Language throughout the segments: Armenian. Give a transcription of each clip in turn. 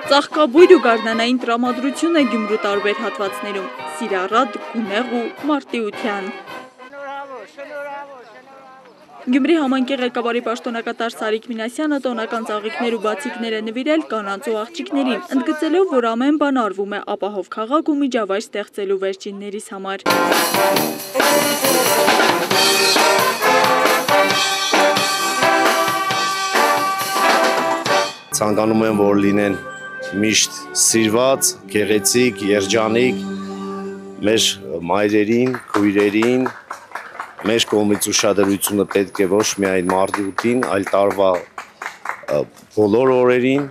Ծաղկաբույր ու գարնանային տրամադրություն է Գյումրու տարբեր հատվածներում, Սիրառատ, Գունեղ ու Մարտիության։ Գյումրի համայնքի ղեկավարի պաշտոնակատար Սարիկ Մինասյանը տոնական ծաղիկներ ու բացիկներ է նվիրել կանանց ու աղջիկներին, ընդգծելով, որ ամեն բան արվում է ապահով քաղաք ու միջավայր ստեղծելու վերջիններիս համար։ Ցանկանում եմ, որ լինեն միշտ սիրված, գեղեցիկ, երջանիկ, մեր մայրերին, քույրերին, մեր կողմից ուշադրությունը պետք է ոչ միայն մարտի 8-ին, այլ տարվա բոլոր օրերին։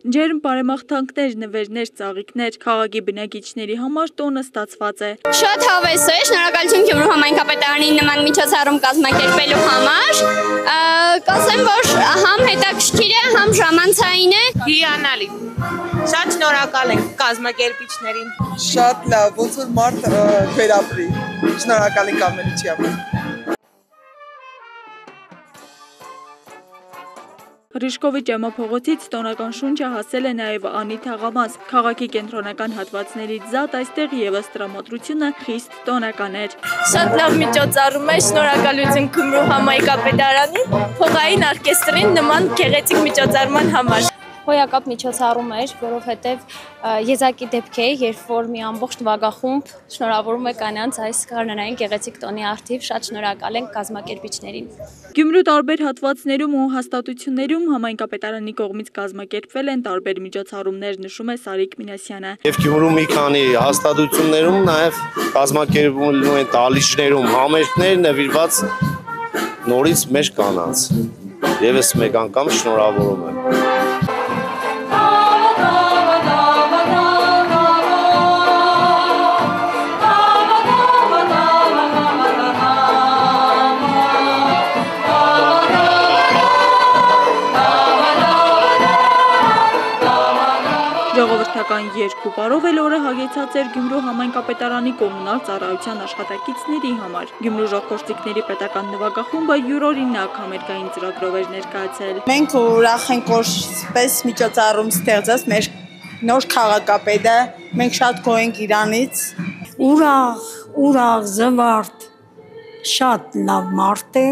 Ջերմ բարեմաղթանքներ, նվերներ, ծաղիկներ, քաղաքի բնակիչների համար տոնը ստացված է։ Շատ հավես է, շնորհակալություն Գյումրու համայնքապետարանին նման միջոցառում կազմակերպելու համար։ Կասեմ, որ համ հետաքրքիր է, համ ժամանցային է։ Հիանալի։ Շատ շնորհակալ ենք կազմակերպիչներին։ Շատ լավ, ոնց որ մարդ վերապրի։ Շնորհակալ ենք ամեն ինչի համար։ Ռիժկովի ճեմափողոցից տոնական շունչը հասել է նաև Անի թաղամաս։ Քաղաքի կենտրոնական հատվածներից զատ այստեղ ևս տրամադրությունը խիստ տոնական էր։ Շատ լավ միջոցառում է, շնորհակալություն Գյումրու համայնքապետարանին, փողային օրկեստրին նման գեղեցիկ միջոցառման համար։ Հոյակապ միջոցառում էր, որովհետև եզակի դեպք է, երբ որ մի ամբողջ նվագախումբ շնորհավորում է կանանց այս գարնանային գեղեցիկ տոնի առթիվ, շատ շնորհակալ ենք կազմակերպիչներին։ Գյումրու տարբեր հատվածներում ու հաստատություններում համայնքապետարանի կողմից կազմակերպվել են տարբեր միջոցառումներ, նշում է Սարիկ Մինասյանը։ Եվ Գյումրու մի քանի հաստատություններում նաև կազմակերպվում են տալիչներում համերգներ նվիրված նորից մեր կանանց։ Եվս մեկ անգամ շնորհավորում եմ։ Ժողովրդական երկու պարով էլ օրը հագեցած էր Գյումրու համայնքապետարանի կոմունալ ծառայության աշխատակիցների համար։ Գյումրու ժողովրդիկների պետական նվագախումբը յուրօրինակ համերգային ծրագրով էր ներկայացել։ Մենք ուրախ ենք, որ պես միջոցառում ստեղծած մեր նոր քաղաքապետը, մենք շատ գոհ ենք իրանից։ Ուրախ, զվարթ, շատ լավ մարդ է,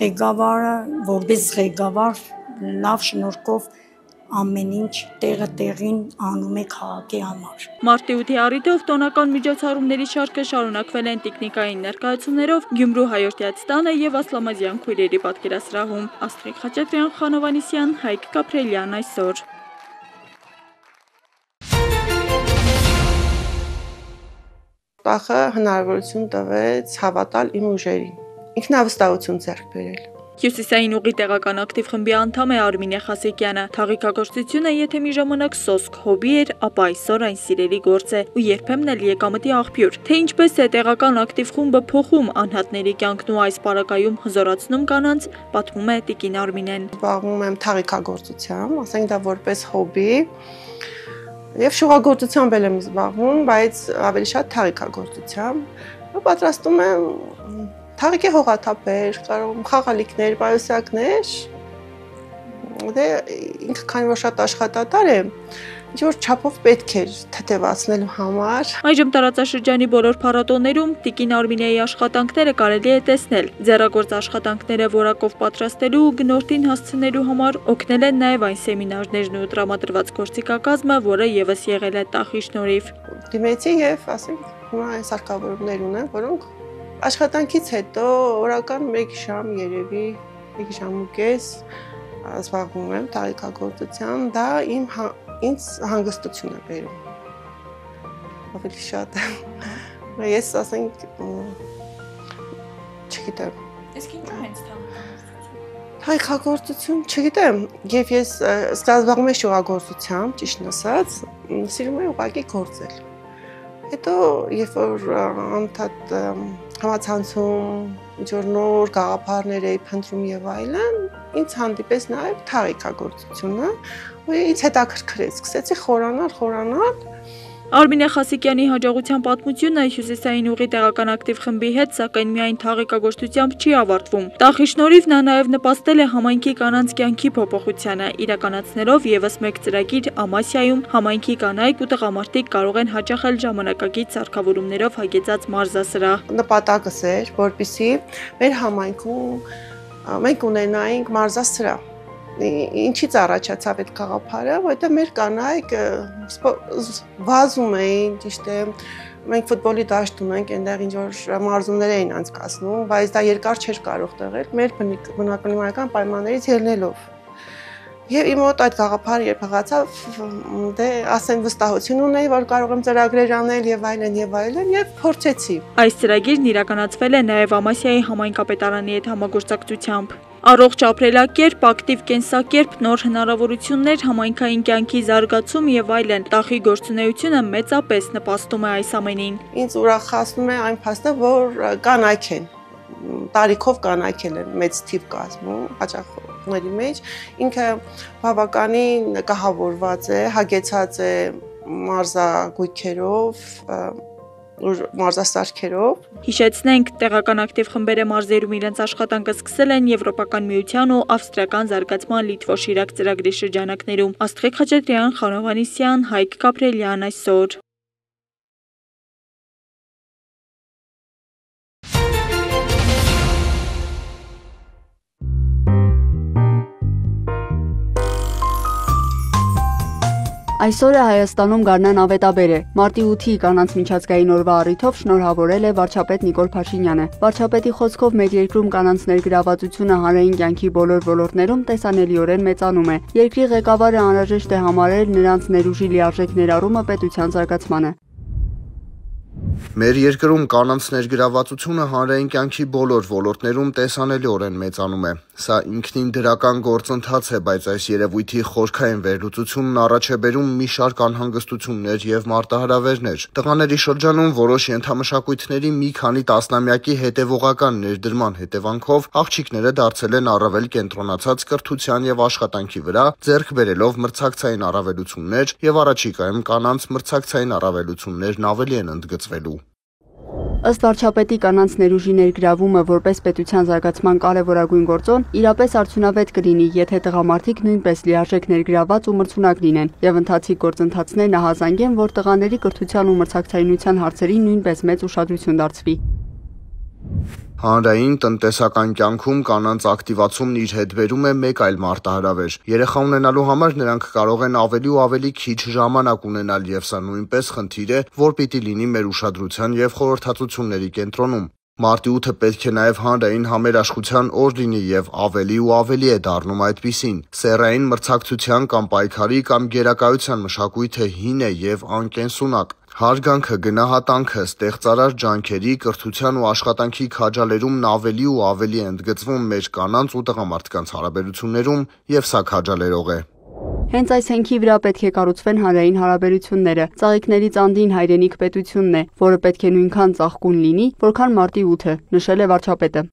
ղեկավարը, որպես ղեկավար, լավ շնորհքով ամեն ինչ տեղը տեղին անում է քաղաքի համար։ Մարտի 8-ի առիթով տոնական միջոցառումների շարքը շարունակվել են տիկնիկային ներկայացումներով Գյումրու հայորդյաց տանը եւ Ասլամազյան քույրերի պատկերասրահում։ Աստղիկ Խաչատրյան, Խանո Վանեսյան, Հայկ Կապրելյան այսօր։ Տախը հնարավորություն տվեց հավատալ իմ ուժերին, ինքնավստահություն ձեռք բերել։ Հյուսիսային ուղի տեղական ակտիվ խմբի անդամ է Արմինե Խասեկյանը։ Թաղիկագործությունը եթե մի ժամանակ սոսկ հոբի էր, ապա այսօր այն սիրելի գործ է ու երբեմն էլ եկամտի աղբյուր։ Թե ինչպես է տեղական ակտիվ խումբը փոխում անհատների կյանքն ու այս պարագայում հզորացնում կանանց, պատմում է տիկին Արմինեն։ Զբաղվում եմ թաղիկագործությամբ, ասենք դա որպես հոբի, եւ շուղագործությամբ եմ զբաղվում, բայց ավելի շատ թաղիկագործությամբ։ Պատրաստում եմ թաղիկի հողաթափեր, կարող եմ խաղալիքներ, պայուսակներ, դե ինքը քանի որ շատ աշխատատար է, ինչ-որ չափով պետք էր թեթևացնելու համար։ Այժմ տարածաշրջանի բոլոր փառատոներում տիկին Արմինեի աշխատանքները կարելի է տեսնել։ Ձեռագործ աշխատանքները որակով պատրաստելու ու գնորդին հասցնելու համար օգնել են նաև այն սեմինարներն ու տրամադրված գործիքակազմը, որը ևս եղել է տախի շնորհիվ։ Դիմեցի եւ ասենք հիմա այս արկավորումներ ունեմ, որոնք աշխատանքից հետո օրական 1 ժամ երևի 1 ժամ ու կես զբաղվում եմ թաղիկագործությամբ, դա ինձ հանգստություն է բերում։ Ավելի շատ։ Ես ասենք չգիտեմ։ Իսկ ինչու հենց թաղիկագործություն, չգիտեմ, եւ ես զբաղվում եմ շուղագործությամբ, ճիշտն ասած, սիրում եմ ուղղակի գործել։ Հետո երբ որ անդադ համացանցում ինչ-որ նոր գաղափարներ էի փնտրում եւ այլն, ինձ հանդիպեց նաեւ թաղիկագործությունը, ու ինձ հետաքրքրեց, սկսեցի խորանալ, Արմինե Խասիկյանի հաջողության պատմությունը Հյուսիսային ուղի տեղական ակտիվ խմբի հետ սակայն միայն թաղիկագործությամբ չի ավարտվում։ Տախի շնորհիվ նա նաև նպաստել է համայնքի կանանց կյանքի փոփոխությանը, իրականացնելով եւս մեկ ծրագիր Ամասիայում համայնքի կանայք ու տղամարդիկ կարող են հաճախել ժամանակակից սարքավորումներով հագեցած մարզասրահ։ Նպատակս էր, որպեսզի մեր համայնքում մենք ունենայինք մարզասրահ։ Ինչից առաջացավ այդ գաղափարը, որտեղ մեր կանայք վազում էին, ճիշտ է, մենք ֆուտբոլի դաշտ ունենք, այնտեղ ինչ որ մարզումներ էին անցկացնում, բայց դա երկար չէր կարող տեղել մեր բնակնորմալական պայմաններից ելնելով։ Եվ իմ մոտ այդ գաղափարը երբ հղացավ, դե ասեն վստահություն ունեի, որ կարող եմ ծրագրեր անել եւ այլն եւ փորձեցի։ Այս ծրագիրն իրականացվել է նաեւ Ամասիայի համայնքապետարանի հետ համագործակցությամբ։ Առողջ ապրելակերպ, ակտիվ կենսակերպ, նոր հնարավորություններ, համայնքային կյանքի զարգացում եւ այլն։ Տախի գործունեությունը մեծապես նպաստում է այս ամենին։ Ինձ ուրախացնում է այն փաստը, որ կանայք են, տարիքով կանայք են մեծ թիվ կազմում հաճախների մեջ, ինքը բավականին կահավորված է, հագեցած է մարզագույքերով, մարզասարքերով։ Հիշեցնենք, տեղական ակտիվ խմբերը մարզերում իրենց աշխատանքը սկսել են Եվրոպական միության ու ավստրիական զարգացման Լիտվո-Շիրակ ծրագրի շրջանակներում։ Աստղիկ Խաչատրյան, Խանո Հովհաննիսյան, Հայկ Գաբրելյան այսօր։ Այսօրը Հայաստանում գարնան ավետաբեր է։ Մարտի 8-ի կանանց միջազգային օրվա առիթով շնորհավորել է վարչապետ Նիկոլ Փաշինյանը։ Վարչապետի խոսքով մեր երկրում կանանց ներգրավվածությունը հանրային կյանքի բոլոր ոլորտներում տեսանելիորեն մեծանում է։ Երկրի ղեկավարը անհրաժեշտ է համարել նրանց ներուժի լիարժեք ներառումը պետության զարգացմանը։ Մեր երկրում կանանց ներգրավվածությունը հանրային կյանքի բոլոր ոլորտներում տեսանելիորեն մեծանում է։ Սա ինքնին դրական գործընթաց է, բայց այս երևույթի խորքային վերլուծությունն առաջ է բերում մի շարք անհանգստություններ եւ մարտահրավերներ։ Տղաների շրջանում որոշ ենթամշակույթների մի քանի տասնամյակի հետևողական ներդրման հետևանքով աղջիկները դարձել են առավել կենտրոնացած կրթության եւ աշխատանքի վրա, ձեռք բերելով մրցակցային առավելություններ եւ առաջիկայում կանանց մրցակցային առավելություններն ավելի են ընդգծվելու։ Ըստ վարչապետի կանանց ներուժի ներգրավումը որպես պետության զարգացման կարևորագույն գործոն իրապես արդյունավետ կլինի, եթե տղամարդիկ նույնպես լիարժեք ներգրավված ու մրցունակ լինեն եւ ընթացիկ գործընթացներն ահազանգեն, որ տղաների կրթության ու մրցակցայնության հարցերին նույնպես մեծ ուշադրություն դարձվի։ Հանրային տնտեսական կյանքում կանանց ակտիվացումն իր հետ բերում է մեկ այլ մարտահրավեր։ Երեխա ունենալու համար նրանք կարող են ավելի ու ավելի քիչ ժամանակ ունենալ եւ սա նույնպես խնդիր է, որ պիտի լինի մեր ուշադրության եւ խորհրդածությունների կենտրոնում։ Մարտի 8-ը պետք է նաև հանրային համերաշխության օր լինի եւ ավելի ու ավելի է դառնում այդպիսին։ Սեռային մրցակցության կամ պայքարի կամ գերակայության մշակույթը հին է եւ անկենսունակ։ Հարգանքը, գնահատանքը, ստեղծարար ջանքերի, կրթության ու աշխատանքի քաջալերումն ավելի ու ավելի է ընդգծվում մեր կանանց ու տղամարդկանց հարաբերություններում եւ սա քաջալերող է։ Հենց այս հենքի վրա պետք է կառուցվեն հանրային հարաբերությունները։ Ծաղիկների ծանդին հայրենիք պետությունն է, որը պետք է նույնքան ծաղկուն լինի, որքան մարտի 8-ը, նշել է վարչապետը։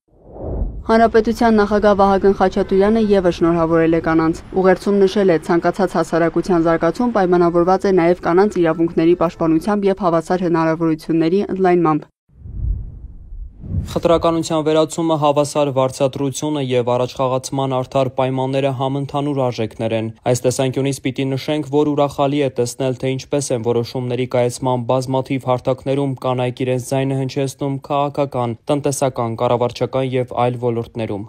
Հանրապետության նախագահ Վահագն Խաչատուրյանը ևս շնորհավորել է կանանց։ Ուղերձում նշել է, ցանկացած հասարակության զարգացում պայմանավորված է նաև կանանց իրավունքների պաշտպանությամբ եւ հավասար հնարավորությունների ընդլայնմամբ։ Խտրականության վերացումը, հավասար վարձատրությունը եւ առաջխաղացման արդար պայմանները համընդհանուր արժեքներ են։ Այս տեսանկյունից պիտի նշենք, որ ուրախալի է տեսնել, թե ինչպես են որոշումների կայացման բազմաթիվ հարթակներում կանայք իրենց ձայնը հնչեցնում քաղաքական, տնտեսական, կառավարչական եւ այլ ոլորտներում։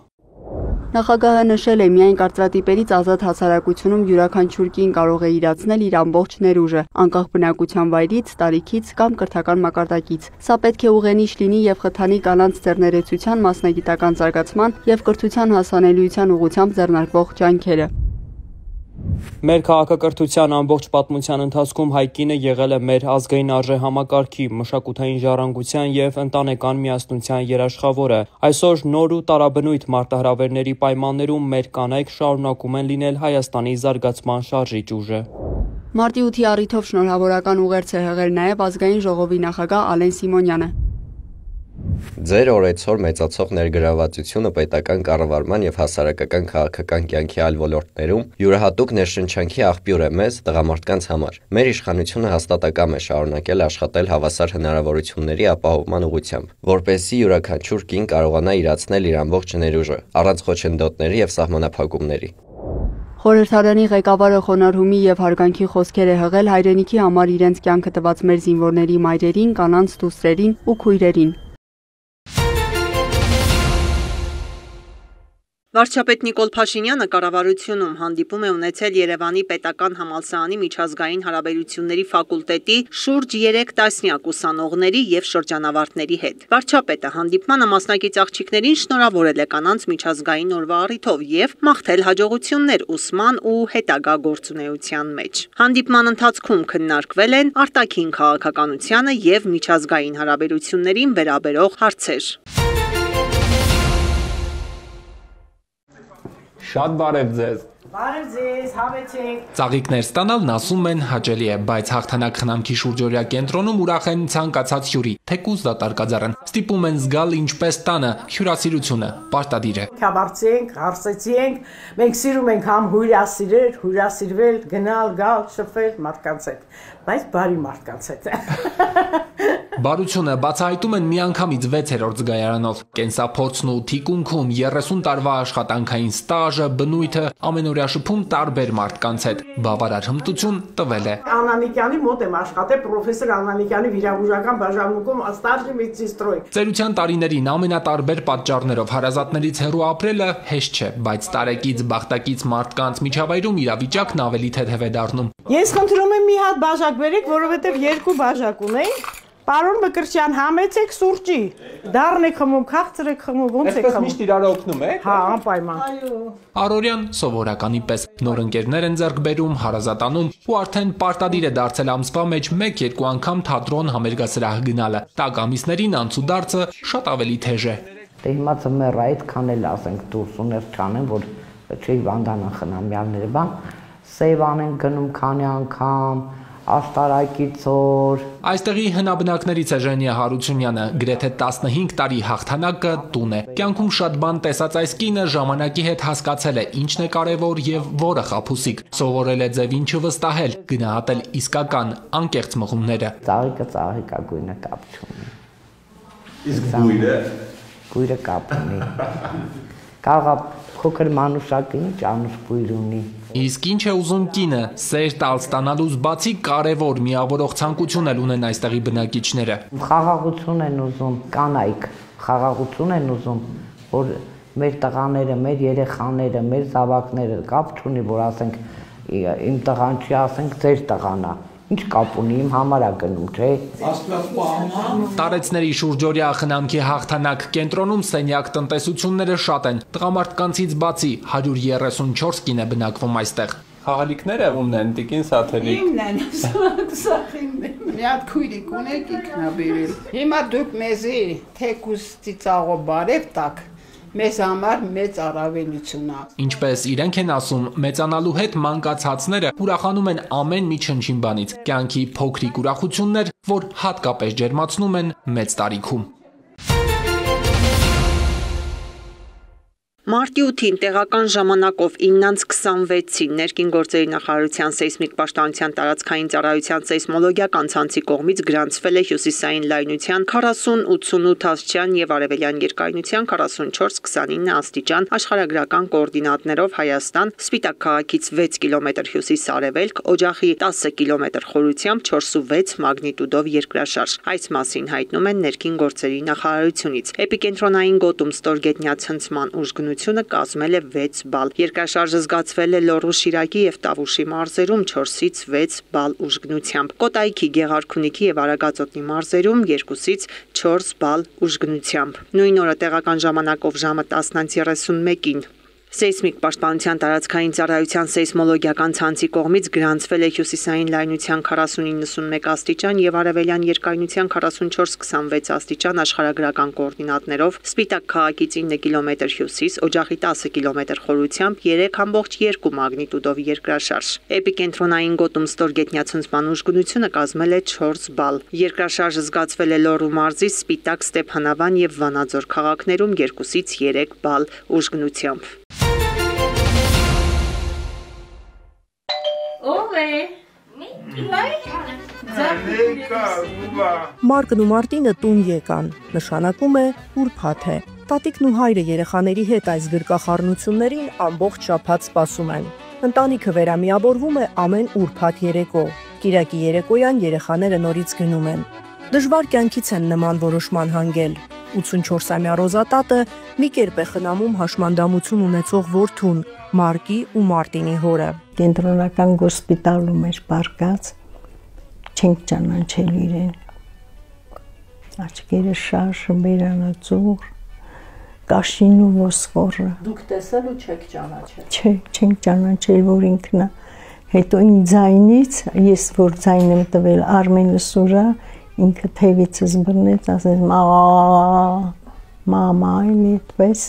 Նախագահը նշել է, միայն կարծրատիպերից ազատ հասարակությունում յուրաքանչյուր կին կարող է իրացնել իր ամբողջ ներուժը, անկախ բնակության վայրից, տարիքից կամ կրթական մակարդակից։ Սա պետք է ուղենիշ լինի եւ խթանի կանանց ձեռներեցության, մասնագիտական զարգացման եւ կրթության հասանելիության ուղղությամբ ձեռնարկվող ջանքերը։ Մեր քաղաքակրթության ամբողջ պատմության ընթացքում հայ կինը եղել է մեր ազգային արժեհամակարգի, մշակութային ժառանգության եւ ընտանեկան միասնության երաշխավորը։ Այսօր նոր ու տարաբնույթ մարտահրավերների պայմաններում մեր կանայք շարունակում են լինել Հայաստանի զարգացման շարժիչ ուժը։ Մարտի 8-ի առիթով շնորհավորական ուղերձ է հղել նաեւ ազգային ժողովի նախագահ Ալեն Սիմոնյանը։ Ձեր օրեցօր մեծացող ներգրավվածությունը պետական կառավարման եւ հասարակական քաղաքական կյանքի այլ ոլորտներում յուրահատուկ ներշնչանքի աղբյուր է մեզ տղամարդկանց համար։ Մեր իշխանությունը հաստատակամ է շարունակել աշխատել հավասար հնարավորությունների ապահովման ուղղությամբ, որպեսզի յուրաքանչյուր կին կարողանա իրացնել իր ամբողջ ներուժը, առանց խոչընդոտների եւ սահմանափակումների։ Խորհրդարանի ղեկավարը խոնարհումի եւ հարգանքի խոսքեր է հղել հայրենիքի համար իրենց կյանքը տված մեր զինվորների մայրերին, կանանց, դուստրերին ու քույրերին։ Վարչապետ Նիկոլ Փաշինյանը կառավարությունում հանդիպում է ունեցել Երևանի պետական համալսարանի միջազգային հարաբերությունների ֆակուլտետի շուրջ 3 տասնյակ ուսանողների եւ շրջանավարտների հետ։ Վարչապետը հանդիպմանը մասնակից աղջիկներին շնորհավորել է կանանց միջազգային օրվա առիթով եւ մաղթել հաջողություններ ուսման ու հետագա գործունեության մեջ։ Հանդիպման ընթացքում քննարկվել են արտաքին քաղաքականությանը եւ միջազգային հարաբերություններին վերաբերող հարցեր։ Շատ բարև ձեզ։ Բարև ձեզ, հավեցեք։ Ծաղիկներ ստանալն ասում են հաճելի է, բայց հաղթանակ խնամքի շուրջօրյա կենտրոնում ուրախ են ցանկացած հյուրի, թեկուզ դատարկաձառն։ Ստիպում են զգալ ինչպես տանը, հյուրասիրությունը պարտադիր է։ Քաբարցենք, հարցեցինք, մենք սիրում ենք համ հյուրասիրել, հյուրասիրվել, գնալ, գալ, շփվել մարդկանց հետ, բայց բարի մարդկանց հետ։ Բարությունը բացահայտում են միանգամից 6-րդ զգայարանով։ Կենսափորձն ու թիկունքում 30 տարվա աշխատանքային ստաժը, բնույթը ամենօրյա շփում տարբեր մարդկանց հետ բավարար հմտություն տվել է։ Անանիկյանի մոտ եմ աշխատել, պրոֆեսոր Անանիկյանի վիրաբուժական բաժանմունքում ստաժի մեծիստրոյ։ Ծերության տարիներին ամենատարբեր պատճառներով հարազատներից հեռու ապրելը հեշտ չէ, բայց տարեկից բախտակից մարդկանց միջավայրում իրավիճակն ավելի թեթև է դառնում։ Ես խնդրում եմ մի հատ բաժակ բերեք, որովհետև 2 բաժակ ունենք։ Պարոն Մկրտչյան, համեցեք սուրճի։ Դառն եք խմում, քաղցր եք խմում, ոնց եք խմում։ Այսպես միշտ իրար օգնում եք։ Հա, անպայման։ Առօրյան սովորականի պես նոր ընկերներ են ձեռք բերում, հարազատանում ու արդեն պարտադիր է դարձել ամսվա մեջ 1-2 անգամ թատրոն համերգասրահ գնալը։ Տակ ամիսներին անցուդարձը շատ ավելի թեժ է։ Դե հիմա ծմերը այդքան էլ ասենք դուրս ուներ չանեն, որ չի վանդանան խնամյալները բան, սեյվան են գնում քանի անգամ, աշտարակիցոր։ Այստեղի հնաբնակներից է Ժենիա Հարությունյանը, գրեթե 15 տարի հաղթանակը տուն է։ Կյանքում շատ բան տեսած այս կինը ժամանակի հետ հասկացել է ինչն է կարևոր եւ որը խաբուսիկ։ Սովորել է ձևին չվստահել, գնահատել իսկական անկեղծ մղումները։ Ծաղիկը ծաղիկա գույնը կապ չունի։ Իսկ գույրը։ Գույրը կապ ունի։ Կարող փոքր մանուշակին ճանուշ գույր ունի։ Իսկ ինչ է ուզում կինը, սեր տալ ստանալուց բացի կարևոր միավորող ցանկություն էլ ունեն այստեղի բնակիչները։ Խաղաղություն են ուզում, կանայք, խաղաղություն են ուզում, որ մեր տղաները, մեր երեխաները, մեր զավակները կապ չունի, որ ասենք իմ տղան չի, ասենք ձեր տղան է։ Ինչ կապ ունի, իմ համար է գնում, չէ։ Տարեցների շուրջօրյա խնամքի հաղթանակ կենտրոնում սենյակ տնտեսությունները շատ են։ Տղամարդկանցից բացի 134 կին է բնակվում այստեղ։ Խաղալիքները ումն են, տիկին Սաթելի։ Իմն են, սախիմն են։ Մի հատ քույրիկ ունեք ինքնաբերել։ Հիմա դուք մեզի թեկուզ ծիծաղով բարև տակ։ Մեզ համար մեծ առավելություն է։ Ինչպես իրենք են ասում, մեծանալու հետ մանկացածները ուրախանում են ամեն մի չնչին բանից։ Կյանքի փոքրիկ ուրախություններ, որ հատկապես ջերմացնում են մեծ տարիքում։ Մարտի 8-ին տեղական ժամանակով 9:26-ին ներքին գործերի նախարարության սեյսմիկ պաշտպանության տարածքային ծառայության սեյսմոլոգիական ցանցի կողմից գրանցվել է հյուսիսային լայնության 40-88 աստիճան եւ արևելյան երկայնության 44-29 աստիճան աշխարհագրական կոորդինատներով Հայաստան, Սպիտակ քաղաքից 6 կիլոմետր հյուսիս-արևելք, Օջախի 10 կիլոմետր խորությամբ 4.6 մագնիտուդով երկրաշարժ։ Այս մասին հայտնում են ներքին գործերի նախարարությունից։ Էպիկենտրոնային գոտում ստորգետնյա ցնցման ուժգնությունը կազմել է 6 բալ։ Երկրաշարժը զգացվել է Լոռու, Շիրակի եւ Տավուշի մարզերում 4-ից 6 բալ ուժգնությամբ։ Կոտայքի, Գեղարքունիքի եւ Արագածոտնի մարզերում 2-ից 4 բալ ուժգնությամբ։ Նույն օրը տեղական ժամանակով ժամը 10:31-ին Սեյսմիկ պաշտպանության տարածքային ծառայության սեյսմոլոգիական ցանցի կողմից գրանցվել է հյուսիսային լայնության 40-91 աստիճան եւ արևելյան երկայնության 44-26 աստիճան աշխարհագրական կոորդինատներով Սպիտակ քաղաքից 9 կիլոմետր հյուսիս, օջախի 10 կիլոմետր խորությամբ 3.2 մագնիտուդով երկրաշարժ։ Էպիկենտրոնային գոտում ստորգետնյա ցնցման ուժգնությունը կազմել է 4 բալ։ Երկրաշարժը զգացվել է Լոռու մարզի Սպիտակ, Ստեփանավան եւ Վանաձոր քաղաքներում 2-ից 3 բալ ուժգնությամբ։ Մարկն ու Մարտինը տուն եկան, նշանակում է ուրբաթ է։ Տատիկն ու հայրը երեխաների հետ այս գրկախառնություններին ամբողջ շաբաթ սպասում են։ Ընտանիքը վերամիավորվում է ամեն ուրբաթ երեկո։ Կիրակի երեկոյան երեխաները նորից գնում են։ Դժվար կյանքից են նման որոշման հանգել։ 84-ամյա Ռոզատատը մի կերպ է խնամում հաշմանդամություն ունեցող որդուն, Մարկի ու Մարտինի հորը։ Կենտրոնական հոսպիտալում էր բարկած, չենք ճանաչել իրեն։ Աչքերը շարժը, բերանը ծուռ, կաշին ու ոսկորը։ Դուք տեսել ու չեք ճանաչել։ Չէ, չենք ճանաչել, որ ինքն է։ Հետո իմ ձայնից, ես որ ձայն եմ տվել Արմենը սուրա, ինքը թևիցս բռնեց, ասեց մամա, այլի այդպես։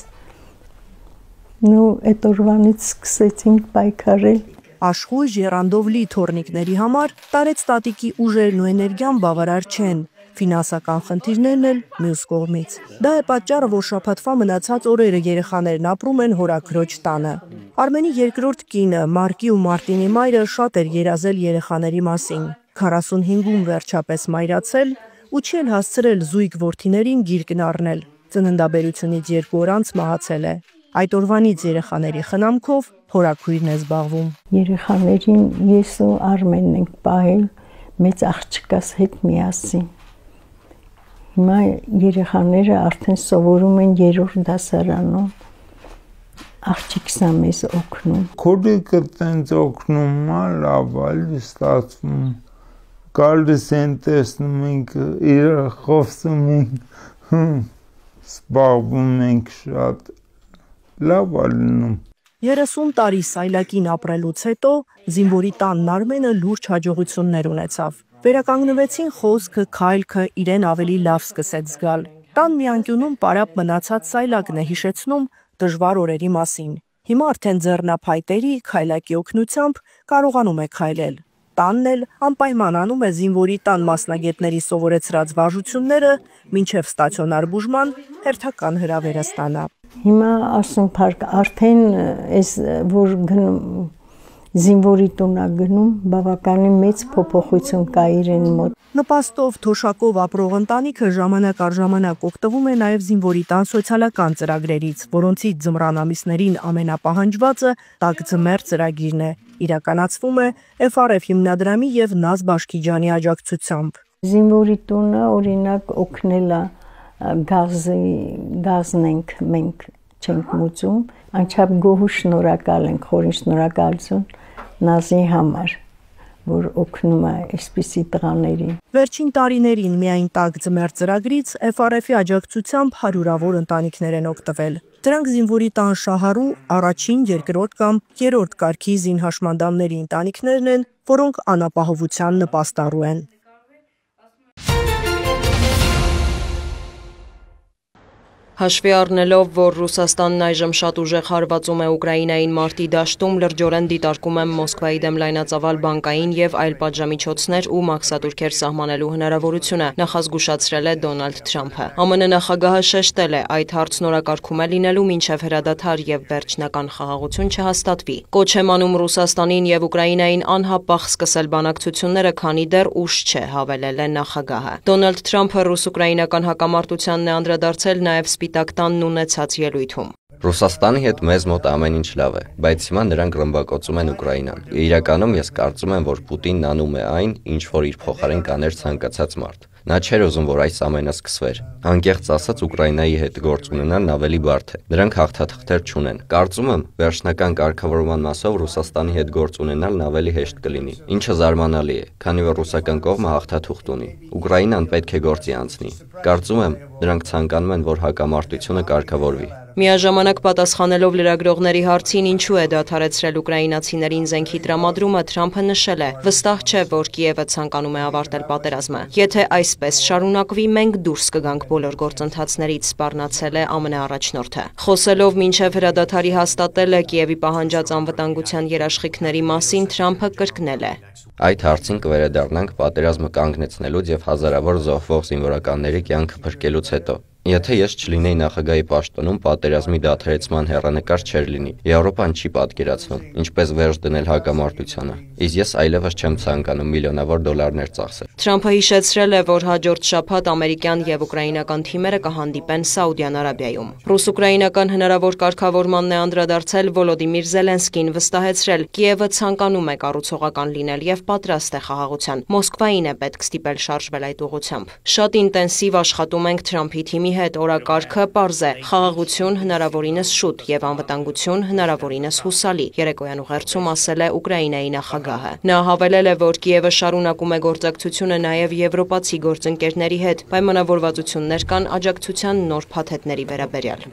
Նու այդ օրվանից սկսեցինք պայքարել։ Աշխույժ եռանդով լի թորնիկների համար տարեց տատիկի ուժերն ու էներգիան բավարար չեն, ֆինանսական խնդիրներն էլ մյուս կողմից։ Դա է պատճառը, որ շաբաթվա մնացած օրերը երեխաներն ապրում են հորաքրոջ տանը։ Արմենի երկրորդ կինը, Մարկի ու Մարտինի մայրը շատ էր երազել երեխաների մասին։ 45-ում վերջապես մայրացել ու չի էլ հասցրել զույգ որդիներին գիրկն առնել։ Ծննդաբերությունից 2 օր անց մահացել է։ Այդ օրվանից երեխաների խնամքով հորաքույրն է զբաղվում։ Երեխաներին ես ու Արմենն ենք պահել մեծ աղջկաս հետ միասին։ Հիմա երեխաները արդեն սովորում են 3-րդ դասարանում։ Աղջիկս է մեզ օգնում։ Քորիկը տենց օգնում է, լավ է ստացվում։ Գալիս են տեսնում ենք, իրար խոսում ենք, զբաղվում ենք շատ։ Լավ է լինում։ 30 տարի սայլակին ապրելուց հետո զինվորի տանն Արմենը լուրջ հաջողություններ ունեցավ։ Վերականգնվեցին խոսքը, քայլքը, իրեն ավելի լավ սկսեց զգալ։ Տան մի անկյունում պարապ մնացած սայլակն է հիշեցնում դժվար օրերի մասին։ Հիմա արդեն ձեռնափայտերի, քայլակի օգնությամբ կարողանում է քայլել։ Տանն էլ անպայման անում է զինվորի տան մասնագետների սովորեցրած վարժությունները, մինչև ստացիոնար բուժման հերթական հրավերը ստանա։ Հիմա ասում փառք արդեն այս որ զինվորի տունա գնում բավականին մեծ փոփոխություն կա իրեն մոտ։ Նպաստով թոշակով ապրող ընտանիքը ժամանակ առ ժամանակ օգտվում է նաև զինվորի տան սոցիալական ծրագրերից, որոնցից ձմռան ամիսներին ամենապահանջվածը տաք ձմեռ ծրագիրն է։ Իրականացվում է FRF հիմնադրամի եւ Նազ Բաշկիջյանի աջակցությամբ։ Զինվորի տունը օրինակ օգնել է գազն ենք մենք չենք մուծում, անչափ գոհու շնորհակալ ենք, խորին շնորհակալություն Նազի համար, որ օգնում է այսպիսի տղաներին։ Վերջին տարիներին միայն տաք ձմեռ ծրագրից FRF-ի աջակցությամբ հարյուրավոր ընտանիքներ են օգտվել։ Դրանք զինվորի տան շահառու առաջին, երկրորդ կամ երրորդ կարգի զինհաշմանդամների ընտանիքներն են, որոնք անապահովության նպաստառու են։ Հաշվի առնելով, որ Ռուսաստանն այժմ շատ ուժեղ հարվածում է Ուկրաինային մարտի դաշտում, լրջորեն դիտարկում եմ Մոսկվայի դեմ լայնածավալ բանկային եւ այլ պատժամիջոցներ ու մաքսատուրքեր սահմանելու հնարավորությունը, նախազգուշացրել է Դոնալդ Թրամփը։ ԱՄՆ նախագահը շեշտել է, այդ հարցն օրակարգում է լինելու մինչև հրադադար եւ վերջնական խաղաղություն չհաստատվի։ Կոչ է անում Ռուսաստանին եւ Ուկրաինային անհապաղ սկսել բանակցությունները, քանի դեռ ուշ չէ, հավելել է նախագահը։ Դոնալդ Թրամփը ռուս-ուկրաինական հակամարտությանն է անդրադարձել նաեւ Սպիտակ տանն ունեցած ելույթում։ Ռուսաստանի հետ մեզ մոտ ամեն ինչ լավ է, բայց հիմա նրանք ռմբակոծում են Ուկրաինան։ Իրականում ես կարծում եմ, որ Պուտինն անում է այն, ինչ որ իր փոխարեն կաներ ցանկացած մարդ։ Նա չէր ուզում, որ այս ամենը սկսվեր։ Անկեղծ ասած, Ուկրաինայի հետ գործ ունենալն ավելի բարդ է։ Նրանք հաղթաթղթեր չունեն։ Կարծում եմ, վերջնական կարգավորման մասով Ռուսաստանի հետ գործ ունենալն ավելի հեշտ կլինի, ինչը զարմանալի է, քանի որ ռուսական կողմը հաղթաթուղթ ունի։ Ուկրաինան պետք է գործի անցնի։ Կարծում եմ, նրանք ցանկանում են, որ հակամարտությունը կարգավորվի։ Միաժամանակ պատասխանելով լրագրողների հարցին ինչու է դադարեցրել ուկրաինացիներին զենքի տրամադրումը, Թրամփը նշել է. վստահ չէ, որ Կիևը ցանկանում է ավարտել պատերազմը։ Եթե այսպես շարունակվի, մենք դուրս կգանք բոլոր գործընթացներից, սպառնացել է ԱՄՆ առաջնորդը։ Խոսելով մինչև հրադադարի հաստատելը Կիևի պահանջած անվտանգության երաշխիքների մասին, Թրամփը կրկնել է. Այդ հարցին կվերադառնանք պատերազմը կանգնեցնելուց եւ հազարավոր զոհվող զինվորականների կյանքը փրկելուց հետո։ Եթե ես չլինեի նախագահի պաշտոնում, պատերազմի դադարեցման հեռանկար չէր լինի։ Եվրոպան չի պատկերացնում, ինչպես վերջ դնել հակամարտությանը։ Իսկ ես այլևս չեմ ցանկանում միլիոնավոր դոլարներ ծախսել։ Թրամփը հիշեցրել է, որ հաջորդ շաբաթ ամերիկյան եւ ուկրաինական թիմերը կհանդիպեն Սաուդյան Արաբիայում։ Ռուս-ուկրաինական հնարավոր կարգավորմանն է անդրադարձել Վոլոդիմիր Զելենսկին, վստահեցրել. Կիևը ցանկանում է կառուցողական լինել եւ պատրաստ է խաղաղության։ Մոսկվային է պետք ստիպել շարժվել այդ ուղղությամբ։ Շատ ինտենսիվ աշխատում ենք Թրամփի թիմի հետ, օրակարգը պարզ է՝ խաղաղություն հնարավորինս շուտ եւ անվտանգություն հնարավորինս հուսալի, երեկոյան ուղերձում ասել է Ուկրաինայի նախագահը։ Նա հավելել է, որ Կիևը շարունակում է գործակցությունը նաեւ եվրոպացի գործընկերների հետ, պայմանավորվածություններ կան աջակցության նոր փաթեթների վերաբերյալ։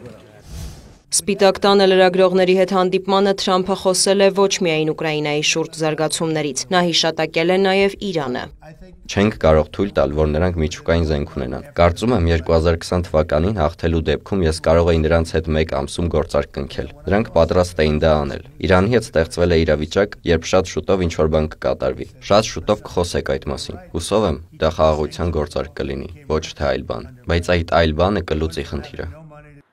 Սպիտակ տանը լրագրողների հետ հանդիպմանը Թրամփը խոսել է ոչ միայն Ուկրաինայի շուրջ զարգացումներից, նա հիշատակել է նաև Իրանը։ Չենք կարող թույլ տալ, որ նրանք միջուկային զենք ունենան։ Կարծում եմ 2020 թվականին հաղթելու դեպքում ես կարող էի նրանց հետ 1 ամսում գործարք կնքել։ Նրանք պատրաստ էին դա անել։ Իրանի հետ ստեղծվել է իրավիճակ, երբ շատ շուտով ինչ-որ բան կկատարվի։ Շատ շուտով կխոսեք այդ մասին։ Հուսով եմ, դա խաղաղության գործարք կլինի, ոչ թե այլ բան։ Բայց այդ այլ բանը կլուծի խնդիրը։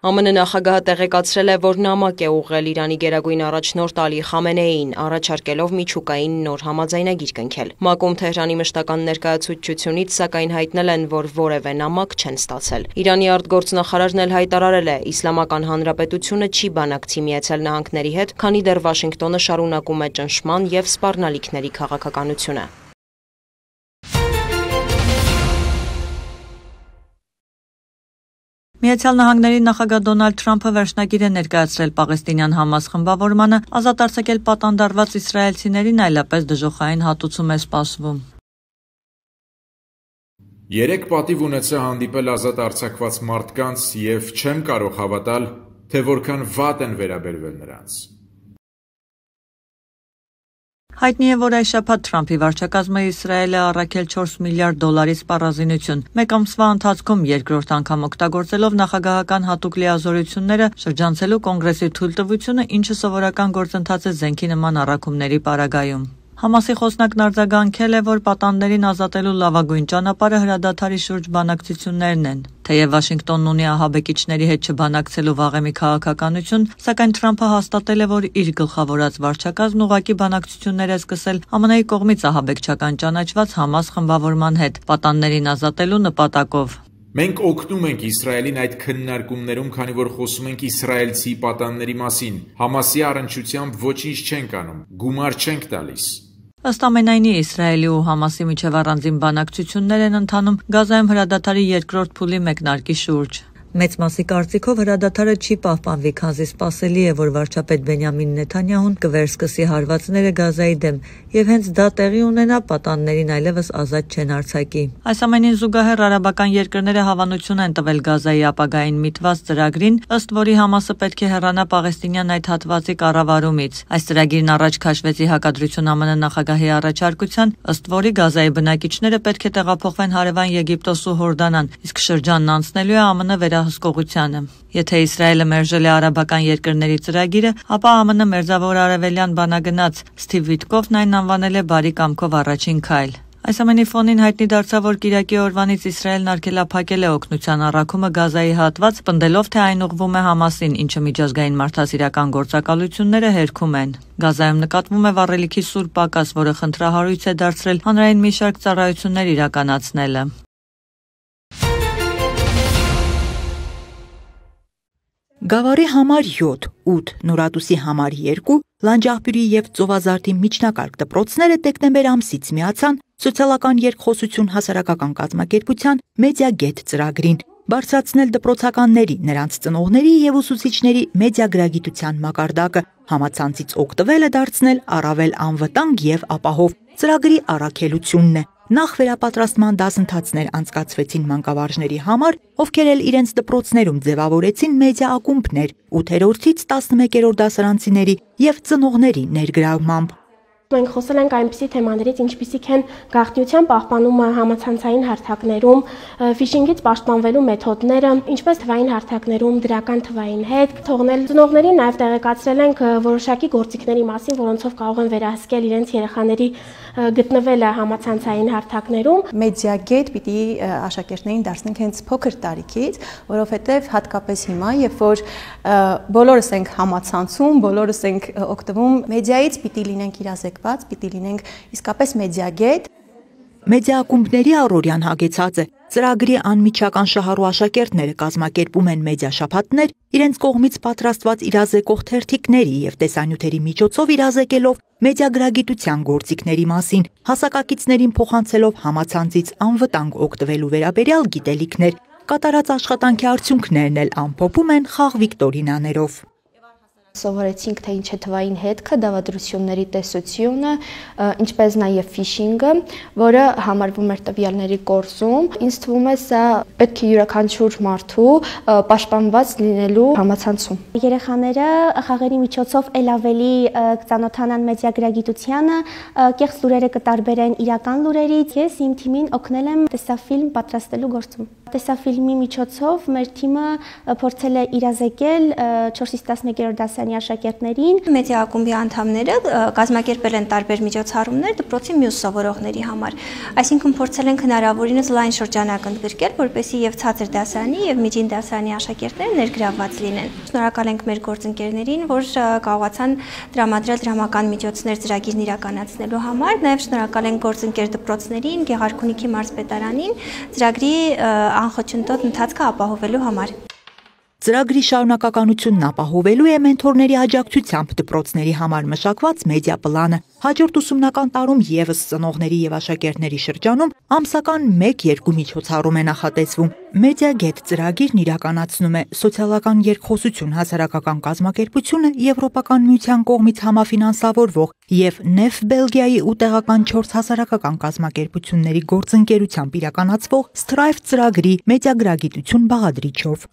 ԱՄՆ նախագահը տեղեկացրել է, որ նամակ է ուղղել Իրանի գերագույն առաջնորդ Ալի Խամենեիին, առաջարկելով միջուկային նոր համաձայնագիր կնքել։ ՄԱԿ-ում Թեհրանի մշտական ներկայացուցչությունից սակայն հայտնել են, որ որևէ նամակ չեն ստացել։ Իրանի արտգործնախարարն էլ հայտարարել է, Իսլամական Հանրապետությունը չի բանակցի Միացյալ Նահանգների հետ, քանի դեռ Վաշինգտոնը շարունակում է ճնշման եւ սպառնալիքների քաղաքականությունը։ Միացյալ Նահանգների նախագահ Դոնալդ Թրամփը վերջնագիր է ներկայացրել Պաղեստինյան Համաս խմբավորմանը, ազատ արձակել պատանդարված իսրայելցիներին, այլապես դժոխային հատուցում է սպասվում։ 3 պատիվ ունեցա հանդիպել ազատ արձակված մարդկանց եւ չեմ կարող հավատալ, թե որքան վատ են վերաբերվել նրանց։ Հայտնի է, որ այս շաբաթ Թրամփի վարչակազմը Իսրայել է առաքել $4 միլիարդ սպառազինություն։ Մեկ ամսվա ընթացքում երկրորդ անգամ օգտագործելով նախագահական հատուկ լիազորությունները շրջանցելու կոնգրեսի թույլտվությունը, ինչը սովորական գործընթաց է զենքի նման առաքումների պարագայում։ Համասի խոսնակն արձագանքել է, որ պատանդներին ազատելու լավագույն ճանապարհը հրադադարի շուրջ բանակցություններն են։ Թեև Վաշինգտոնն ունի ահաբեկիչների հետ չբանակցելու վաղեմի քաղաքականություն, սակայն Թրամփը հաստատել է, որ իր գլխավորած վարչակազմն ուղղակի բանակցություններ է սկսել ԱՄՆ-ի կողմից ահաբեկչական ճանաչված Համաս խմբավորման հետ, պատանդներին ազատելու նպատակով։ Մենք օգնում ենք Իսրայելին այդ քննարկումներում, քանի որ խոսում ենք իսրայելցի պատանդների մասին։ Համասի առնչությամբ ոչինչ չենք անում, գումար չենք տալիս։ Ըստ ամենայնի Իսրայելի ու Համասի միջև առանձին բանակցություններ են ընթանում Գազայում հրադադարի երկրորդ փուլի մեկնարկի շուրջ։ Մեծ մասի կարծիքով հրադադարը չի պահպանվի, քանզի սպասելի է, որ վարչապետ Բենյամին Նեթանյահուն կվերսկսի հարվածները Գազայի դեմ, եւ հենց դա տեղի ունենա, պատանդներին այլևս ազատ չեն արձակի։ Այս ամենին զուգահեռ արաբական երկրները հավանություն են տվել Գազայի ապագային միտված ծրագրին, ըստ որի Համասը պետք է հեռանա Պաղեստինյան այդ հատվածի կառավարումից։ Այս ծրագիրն առաջ քաշվեց ի հակադրություն ԱՄՆ նախագահի առաջարկության, ըստ որի Գազայի բնակիչները պետք է տեղափոխվեն հարևան Եգիպտոս ու Հորդանան, իսկ շրջանն անցնելու է ԱՄՆ հսկողությանը։ Եթե Իսրայելը մերժել է արաբական երկրների ծրագիրը, ապա ԱՄՆ մերձավոր արևելյան բանագնաց Սթիվ Վիտկոֆն այն անվանել է բարի կամքով առաջին քայլ։ Այս ամենի ֆոնին հայտնի դարձավ, որ կիրակի օրվանից Իսրայելն արգելափակել է օգնության առաքումը Գազայի հատված, պնդելով, թե այն ուղղվում է Համասին, ինչը միջազգային մարդասիրական գործակալությունները հերքում են։ Գազայում նկատվում է վառելիքի սուր պակաս, որը խնդրահարույց է դարձրել հանրային մի շարք ծառայություններ իրականացնելը։ Գավառի համար 7, 8, Նորադուսի համար 2, Լանջաղբյուրի և Ծովազարդի միջնակարգ դպրոցները դեկտեմբեր ամսից միացան սոցիալական երկխոսություն հասարակական կազմակերպության Մեդիագետ ծրագրին, բարձրացնել դպրոցականների, նրանց ծնողների և ուսուցիչների մեդիագրագիտության մակարդակը, համացանցից օգտվելը դարձնել առավել անվտանգ և ապահով ծրագրի առաքելությունն է։ նախ վերապատրաստման դասընթացներ անցկացվեցին մանկավարժների համար, ովքեր էլ իրենց դպրոցներում ձևավորեցին մեդիա ակումբներ 8-րդից 11-րդ դասարանցիների եւ ծնողների ներգրավմամբ։ Մենք խոսել ենք այնպիսի թեմաներից, ինչպիսիք են գաղտնիության պահպանումը համացանցային հարթակներում, ֆիշինգից պաշտպանվելու մեթոդները, ինչպես թվային հարթակներում դրական թվային հետ, թողնել ծնողներին նաև տեղեկացրել ենք որոշակի գործիքների մասին, որոնցով կարող են վերահսկել իրենց երեխաների գտնվելը համացանցային հարթակներում։ Մեդիագետ պիտի աշակերտներին դարձնենք հենց փոքր տարիքից, որովհետև հատկապես հիմա, երբ որ բոլորս ենք համացանցում, բոլորս ենք օգտվում մեդիայից, պիտի լինենք իրազեկված, պիտի լինենք իսկապես մեդիագետ։ Մեդիա ակումբների առօրյան հագեցած է։ Ծրագրի անմիջական շահառու աշակերտները կազմակերպում են մեդիա շաբաթներ, իրենց կողմից պատրաստված իրազեկող թերթիկների եւ տեսանյութերի միջոցով իրազեկելով մեդիագրագիտության գործիքների մասին, հասակակիցներին փոխանցելով համացանցից անվտանգ օգտվելու վերաբերյալ գիտելիքներ, կատարած աշխատանքի արդյունքներն էլ ամփոփում են խաղ վիկտորինաներով։ Սովորեցինք, թե ինչ է թվային հետքը, դավադրությունների տեսությունը, ինչպես նաև ֆիշինգը, որը համարվում էր տվյալների կորզում։ Ինձ թվում է սա պետք է յուրաքանչյուր մարդու պաշտպանված լինելու համացանցում։ Երեխաները խաղերի միջոցով ել ավելի կծանոթանան մեդիագրագիտությանը, կեղծ լուրերը կտարբերեն իրական լուրերից։ Ես իմ թիմին օգնել եմ տեսաֆիլմ պատրաստելու գործում։ Տեսաֆիլմի միջոցով մեր թիմը փորձել է իրազեկել 4-ից 11-րդ դասարանի աշակերտներին։ Մեդիա ակումբի անդամները կազմակերպել են տարբեր միջոցառումներ դպրոցի մյուս սովորողների համար։ Այսինքն փորձել ենք հնարավորինս լայն շրջանակ ընդգրկել, որպեսզի եւ ցածր դասարանի եւ միջին դասարանի աշակերտները ներգրավված լինեն։ Շնորհակալ ենք մեր գործընկերներին, որ կարողացան տրամադրել դրամական միջոցներ ծրագիրն իրականացնելու համար։ Նաեւ շնորհակալ ենք գործընկեր դպրոցներին, Գեղարքունիքի մարզպետարանին, ծրագրի անխոչնդոտ ընթացքը ապահովելու համար։ Ծրագրի շարունակականությունն ապահովելու է մենթորների աջակցությամբ դպրոցների համար մշակված մեդիա պլանը։ Հաջորդ ուսումնական տարում եւս ծնողների եւ աշակերտների շրջանում ամսական 1-2 միջոցառում է նախատեսվում։ Մեդիագետ ծրագիրն իրականացնում է Սոցիալական երկխոսություն հասարակական կազմակերպությունը Եվրոպական միության կողմից համաֆինանսավորվող եւ NEF Բելգիայի ու տեղական 4 հասարակական կազմակերպությունների գործընկերությամբ իրականացվող Strive ծրագրի մեդիագրագիտություն բաղադրիչով։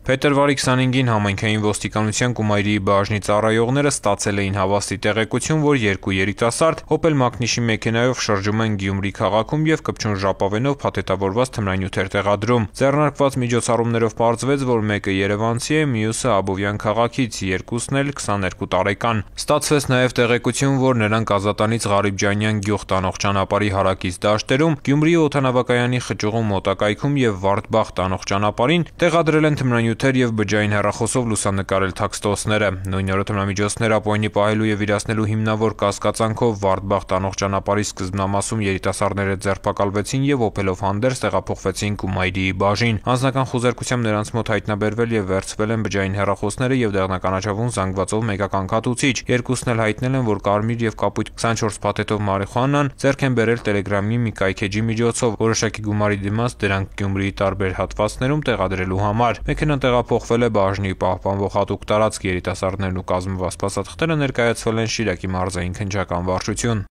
Փետրվարի 25-ին համայնքային ոստիկանության Կումայրիի բաժնի ծառայողները ստացել էին հավաստի տեղեկություն, որ երկու երիտասարդ Opel Magnish-ի մեքենայով շրջում են Գյումրի քաղաքում եւ կպչուն ժապավենով փաթեթավորված թմրանյութեր տեղադրում։ Ձեռնարկված միջոցառումներով պարզվեց, որ մեկը երևանցի է, մյուսը Աբովյան քաղաքից, երկուսն էլ 22 տարեկան։ Ստացվեց նաեւ տեղեկություն, որ նրանք Ազատանից Ղարիբջանյան գյուղ տանող ճանապարհի հարակից դաշտերում, Գյումրիի օդանավակայանի խճուղում մոտակայքում եւ Վարդբախ տանող ճանապարհին տեղադրել են թմրանյութեր եւ բջջային հեռախոսով լուսանկարել թաքստոցները։ Նույն օրը թմրամիջոցներ ապօրինի պահելու եւ իրացնելու հիմնավոր կասկածանքով Վարդբախ տանող ճանապարհի սկզբնամասում երիտասարդները ձերբակալվեցին եւ օփելով հանդերձ տեղափոխվեցին Կումայրիի բաժին։ Անձնական խուզարկությամբ նրանց մոտ հայտնաբերվել եւ վերցվել են բջջային հեռախոսները եւ դեղնականաչավուն զանգվածով մեկական կատուցիչ։ Երկուսն էլ հայտնել են, որ կարմիր եւ կապույտ 24 փաթեթով մարիխուանան ձեռք են բերել Telegram-ի մի կայքեջի միջոցով, որոշակի գումարի դիմաց դրանք Գյումրիի տարբեր հատվածներում տեղադրելու համար։ Մեքենան տեղափոխվել է բաժնի պահպանվող հատուկ տարածք, երիտասարդներն ու կազմված փաստաթղթերը ներկայացվել են Շիրակի մարզային քննչական վարչություն։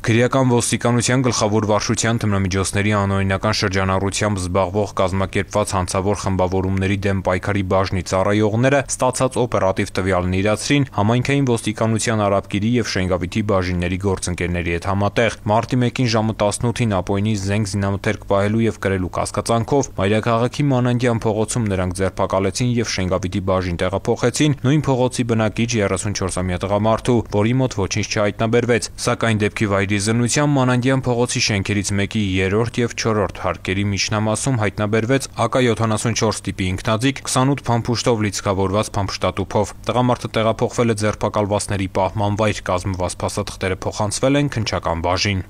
Քրեական ոստիկանության գլխավոր վարչության թմրամիջոցների անօրինական շրջանառությամբ զբաղվող կազմակերպված հանցավոր խմբավորումների դեմ պայքարի բաժնի ծառայողները ստացած օպերատիվ տվյալն իրացրին համայնքային ոստիկանության Արաբկիրի եւ Շենգավիթի բաժինների գործընկերների հետ համատեղ։ Մարտի 1-ին ժամը 18-ին ապօրինի զենք զինամթերք պահելու եւ կրելու կասկածանքով Մայրաքաղաքի Մանանդյան փողոցում նրանք ձերբակալեցին եւ Շենգավիթի բաժին տեղափոխեցին նույն փողոցի բնակիչ 34-ամյա տղամարդու, որի մոտ ոչինչ չհայտնաբերվեց, սակայն դեպքի վայրի Զննության Մանանդյան փողոցի շենքերից մեկի 3-րդ եւ 4-րդ հարկերի միջնամասում հայտնաբերվեց AK-74 տիպի ինքնաձիգ 28 փամփուշտով լիցքավորված փամփշտատուփով։ Տղամարդը տեղափոխվել է ձերբակալվածների պահման վայր, կազմված փաստաթղթերը փոխանցվել են քննչական բաժին։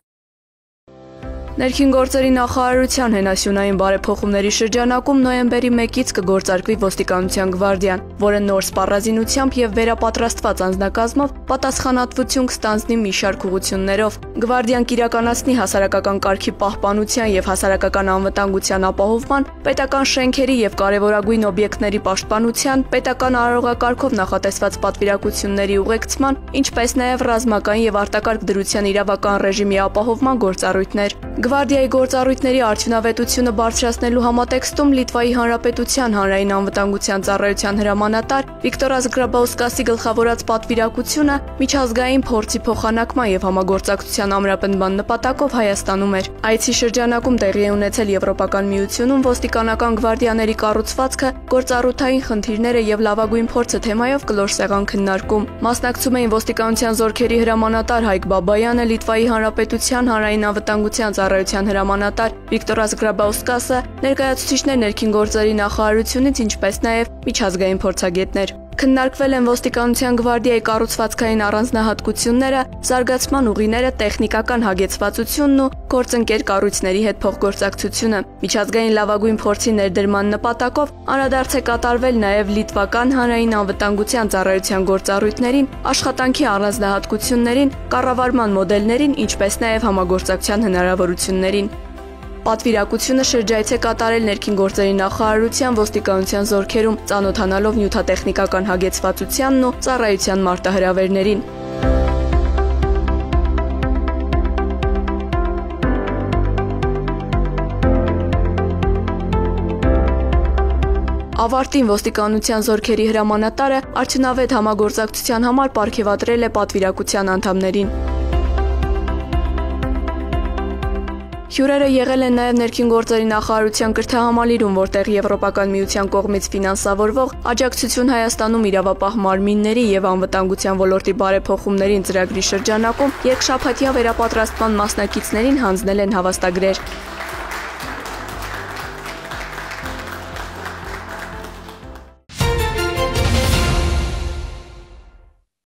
Ներքին գործերի նախարարության հենասյունային բարեփոխումների շրջանակում նոյեմբերի 1-ից կգործարկվի ոստիկանության գվարդիան, որը նոր սպառազինությամբ եւ վերապատրաստված անձնակազմով պատասխանատվություն կստանձնի մի շարք ուղղություններով։ Գվարդիան կիրականացնի հասարակական կարգի պահպանության եւ հասարակական անվտանգության ապահովման, պետական շենքերի եւ կարեւորագույն օբյեկտների պաշտպանության, պետական արարողակարգով նախատեսված պատվիրակությունների ուղեկցման, ինչպես նաեւ ռազմական եւ արտակարգ դրության իրավական ռեժիմի ապահովման գործառույթներ։ Գվարդիայի գործառույթների արդյունավետությունը բարձրացնելու համատեքստում Լիտվայի Հանրապետության հանրային անվտանգության ծառայության հրամանատար Վիկտոր Ազգրաբաուսկասի գլխավորած պատվիրակությունը միջազգային փորձի փոխանակման եւ համագործակցության ամրապնդման նպատակով Հայաստանում էր։ Այցի շրջանակում տեղի է ունեցել Եվրոպական միությունում ոստիկանական գվարդիաների կառուցվածքը, գործառութային խնդիրները եւ լավագույն փորձը թեմայով կլոր սեղան քննարկում։ Մասնակցում էին ոստիկանության զորքերի հրամանատար Հայկ Բաբայանը, Լիտվայի Հանրապետության հանրային անվտանգության ծառայության հրամանատար Վիկտոր Ազգրաբաուսկասը, ներկայացուցիչներ ներքին գործերի նախարարությունից, ինչպես նաև միջազգային փորձագետներ։ Քննարկվել են ոստիկանության գվարդիայի կառուցվածքային առանձնահատկությունները, զարգացման ուղիները, տեխնիկական հագեցվածությունն ու գործընկեր կառույցների հետ փոխգործակցությունը։ Միջազգային լավագույն փորձի ներդրման նպատակով անդրադարձ է կատարվել նաև լիտվական հանրային անվտանգության ծառայության գործառույթներին, աշխատանքի առանձնահատկություններին, կառավարման մոդելներին, ինչպես նաև համագործակցության հնարավորություններին։ Պատվիրակությունը շրջայց է կատարել ներքին գործերի նախարարության ոստիկանության զորքերում, ծանոթանալով նյութատեխնիկական հագեցվածությանն ու ծառայության մարտահրավերներին։ Ավարտին ոստիկանության զորքերի հրամանատարը արդյունավետ համագործակցության համար պարգևատրել է պատվիրակության անդամներին։ Հյուրերը եղել են նաև ներքին գործերի նախարարության կրթահամալիրում, որտեղ Եվրոպական միության կողմից ֆինանսավորվող աջակցություն Հայաստանում իրավապահ մարմինների եւ անվտանգության ոլորտի բարեփոխումներին ծրագրի շրջանակում երկշաբաթյա վերապատրաստման մասնակիցներին հանձնել են հավաստագրեր։